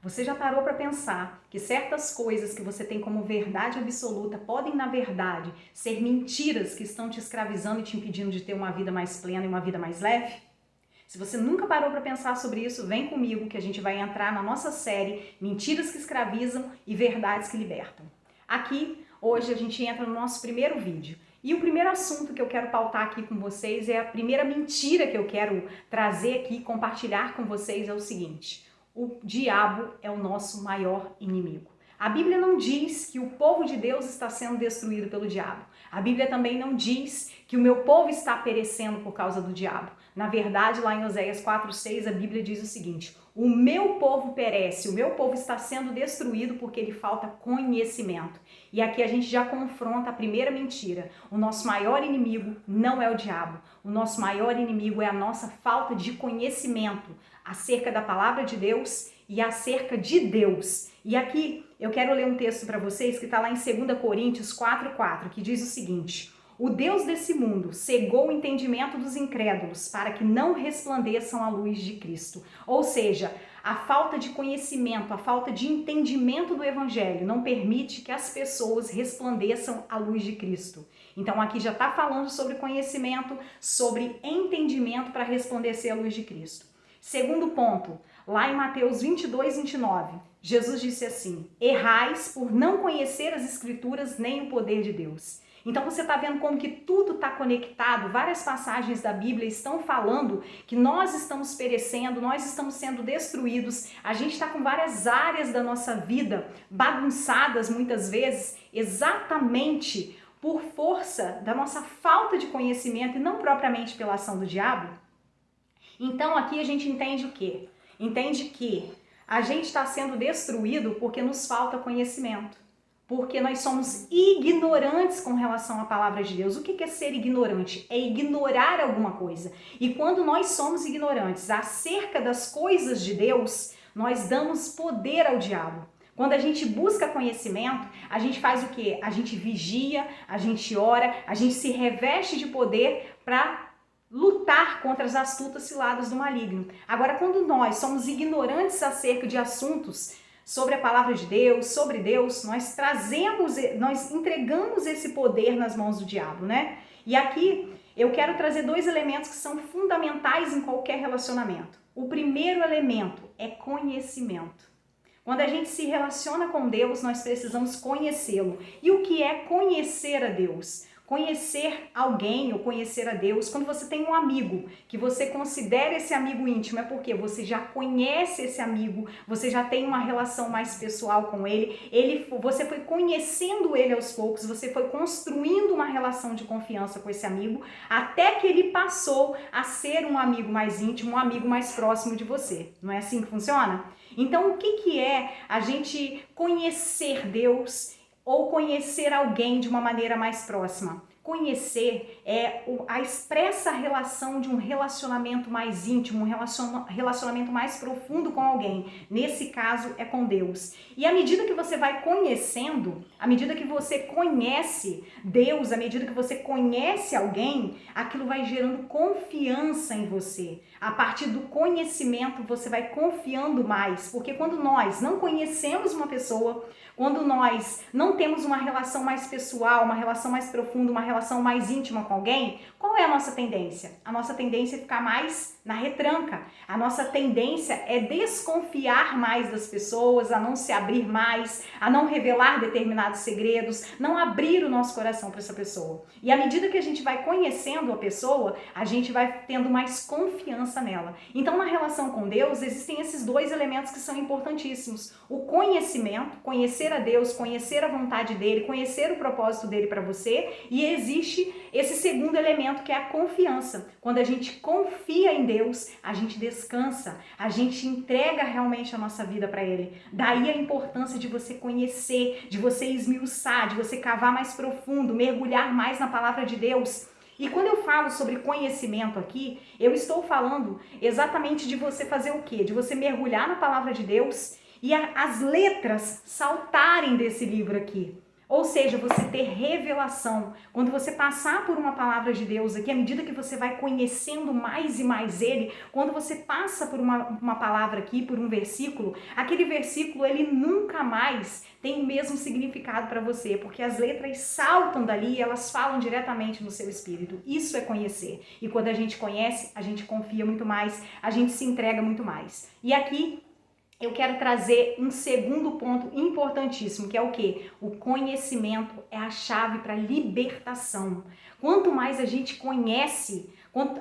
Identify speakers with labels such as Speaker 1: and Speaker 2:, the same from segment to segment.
Speaker 1: Você já parou para pensar que certas coisas que você tem como verdade absoluta podem, na verdade, ser mentiras que estão te escravizando e te impedindo de ter uma vida mais plena e uma vida mais leve? Se você nunca parou para pensar sobre isso, vem comigo que a gente vai entrar na nossa série Mentiras que Escravizam e Verdades que Libertam. Aqui, hoje, a gente entra no nosso primeiro vídeo. E o primeiro assunto que eu quero pautar aqui com vocês é a primeira mentira que eu quero trazer aqui, compartilhar com vocês é o seguinte: o diabo é o nosso maior inimigo. A Bíblia não diz que o povo de Deus está sendo destruído pelo diabo. A Bíblia também não diz que o meu povo está perecendo por causa do diabo. Na verdade, lá em Oséias 4:6, a Bíblia diz o seguinte: o meu povo perece, o meu povo está sendo destruído porque lhe falta conhecimento. E aqui a gente já confronta a primeira mentira. O nosso maior inimigo não é o diabo. O nosso maior inimigo é a nossa falta de conhecimento acerca da palavra de Deus e acerca de Deus. E aqui eu quero ler um texto para vocês que está lá em 2 Coríntios 4:4, que diz o seguinte: o Deus desse mundo cegou o entendimento dos incrédulos para que não resplandeçam a luz de Cristo. Ou seja, a falta de conhecimento, a falta de entendimento do Evangelho não permite que as pessoas resplandeçam a luz de Cristo. Então aqui já está falando sobre conhecimento, sobre entendimento para resplandecer a luz de Cristo. Segundo ponto, lá em Mateus 22:29, Jesus disse assim: errais por não conhecer as Escrituras nem o poder de Deus. Então você está vendo como que tudo está conectado, várias passagens da Bíblia estão falando que nós estamos perecendo, nós estamos sendo destruídos, a gente está com várias áreas da nossa vida bagunçadas muitas vezes, exatamente por força da nossa falta de conhecimento e não propriamente pela ação do diabo. Então aqui a gente entende o quê? Entende que a gente está sendo destruído porque nos falta conhecimento. Porque nós somos ignorantes com relação à palavra de Deus. O que é ser ignorante? É ignorar alguma coisa. E quando nós somos ignorantes acerca das coisas de Deus, nós damos poder ao diabo. Quando a gente busca conhecimento, a gente faz o quê? A gente vigia, a gente ora, a gente se reveste de poder para lutar contra as astutas ciladas do maligno. Agora, quando nós somos ignorantes acerca de assuntos sobre a palavra de Deus, sobre Deus, nós entregamos esse poder nas mãos do diabo, né? E aqui eu quero trazer dois elementos que são fundamentais em qualquer relacionamento. O primeiro elemento é conhecimento. Quando a gente se relaciona com Deus, nós precisamos conhecê-lo. E o que é conhecer a Deus? Conhecer alguém ou conhecer a Deus, quando você tem um amigo, que você considera esse amigo íntimo, é porque você já conhece esse amigo, você já tem uma relação mais pessoal com ele, você foi conhecendo ele aos poucos, você foi construindo uma relação de confiança com esse amigo, até que ele passou a ser um amigo mais íntimo, um amigo mais próximo de você. Não é assim que funciona? Então, o que é a gente conhecer Deus ou conhecer alguém de uma maneira mais próxima? Conhecer é a expressa relação de um relacionamento mais íntimo, um relacionamento mais profundo com alguém. Nesse caso, é com Deus. E à medida que você vai conhecendo, à medida que você conhece Deus, à medida que você conhece alguém, aquilo vai gerando confiança em você. A partir do conhecimento, você vai confiando mais. Porque quando nós não conhecemos uma pessoa, quando nós não temos uma relação mais pessoal, uma relação mais profunda, uma relação mais íntima com alguém, qual é a nossa tendência? A nossa tendência é ficar mais na retranca. A nossa tendência é desconfiar mais das pessoas, a não se abrir mais, a não revelar determinados segredos, não abrir o nosso coração para essa pessoa. E à medida que a gente vai conhecendo a pessoa, a gente vai tendo mais confiança nela. Então, na relação com Deus, existem esses dois elementos que são importantíssimos. O conhecimento, conhecer a Deus, conhecer a vontade dele, conhecer o propósito dele para você, e existe esse segundo elemento que é a confiança. Quando a gente confia em Deus, a gente descansa, a gente entrega realmente a nossa vida para ele. Daí a importância de você conhecer, de você esmiuçar, de você cavar mais profundo, mergulhar mais na palavra de Deus. E quando eu falo sobre conhecimento aqui, eu estou falando exatamente de você fazer o quê? De você mergulhar na palavra de Deus e as letras saltarem desse livro aqui. Ou seja, você ter revelação. Quando você passar por uma palavra de Deus aqui, à medida que você vai conhecendo mais e mais Ele, quando você passa por uma palavra aqui, por um versículo, aquele versículo, ele nunca mais tem o mesmo significado para você, porque as letras saltam dali e elas falam diretamente no seu espírito. Isso é conhecer. E quando a gente conhece, a gente confia muito mais, a gente se entrega muito mais. E aqui eu quero trazer um segundo ponto importantíssimo, que é o quê? O conhecimento é a chave para a libertação. Quanto mais a gente conhece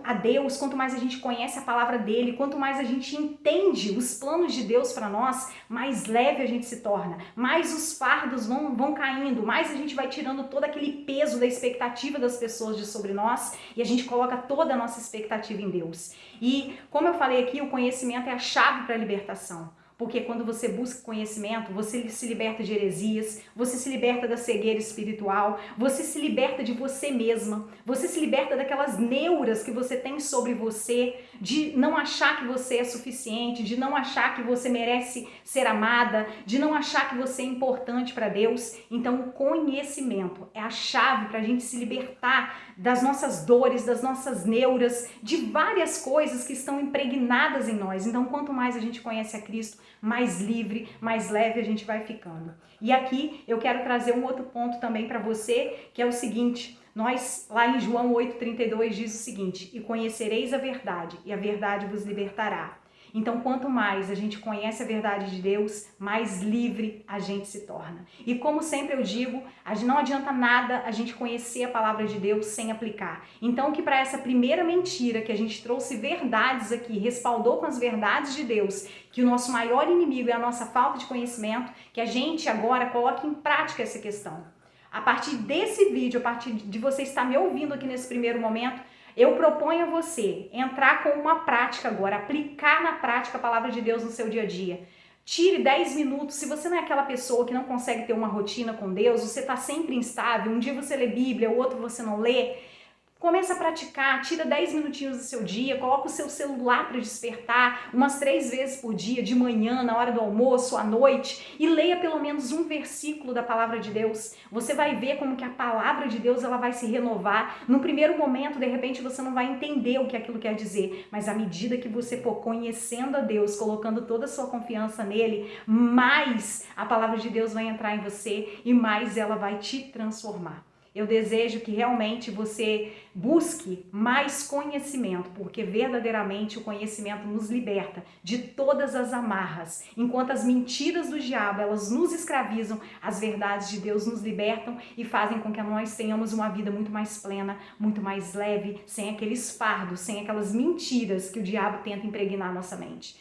Speaker 1: a Deus, quanto mais a gente conhece a palavra dele, quanto mais a gente entende os planos de Deus para nós, mais leve a gente se torna, mais os fardos vão caindo, mais a gente vai tirando todo aquele peso da expectativa das pessoas de sobre nós e a gente coloca toda a nossa expectativa em Deus. E como eu falei aqui, o conhecimento é a chave para a libertação. Porque quando você busca conhecimento, você se liberta de heresias, você se liberta da cegueira espiritual, você se liberta de você mesma, você se liberta daquelas neuras que você tem sobre você, de não achar que você é suficiente, de não achar que você merece ser amada, de não achar que você é importante para Deus. Então o conhecimento é a chave para a gente se libertar das nossas dores, das nossas neuras, de várias coisas que estão impregnadas em nós. Então quanto mais a gente conhece a Cristo, mais livre, mais leve a gente vai ficando. E aqui eu quero trazer um outro ponto também para você, que é o seguinte: nós, lá em João 8,32 diz o seguinte: e conhecereis a verdade, e a verdade vos libertará. Então, quanto mais a gente conhece a verdade de Deus, mais livre a gente se torna. E como sempre eu digo, não adianta nada a gente conhecer a palavra de Deus sem aplicar. Então, que para essa primeira mentira que a gente trouxe verdades aqui, respaldou com as verdades de Deus, que o nosso maior inimigo é a nossa falta de conhecimento, que a gente agora coloque em prática essa questão. A partir desse vídeo, a partir de você estar me ouvindo aqui nesse primeiro momento, eu proponho a você entrar com uma prática agora, aplicar na prática a palavra de Deus no seu dia a dia. Tire 10 minutos, se você não é aquela pessoa que não consegue ter uma rotina com Deus, você está sempre instável, um dia você lê Bíblia, o outro você não lê, começa a praticar, tira 10 minutinhos do seu dia, coloca o seu celular para despertar umas 3 vezes por dia, de manhã, na hora do almoço, à noite, e leia pelo menos um versículo da palavra de Deus. Você vai ver como que a palavra de Deus ela vai se renovar. No primeiro momento, de repente, você não vai entender o que aquilo quer dizer, mas à medida que você for conhecendo a Deus, colocando toda a sua confiança nele, mais a palavra de Deus vai entrar em você e mais ela vai te transformar. Eu desejo que realmente você busque mais conhecimento, porque verdadeiramente o conhecimento nos liberta de todas as amarras. Enquanto as mentiras do diabo, elas nos escravizam, as verdades de Deus nos libertam e fazem com que nós tenhamos uma vida muito mais plena, muito mais leve, sem aqueles fardos, sem aquelas mentiras que o diabo tenta impregnar na nossa mente.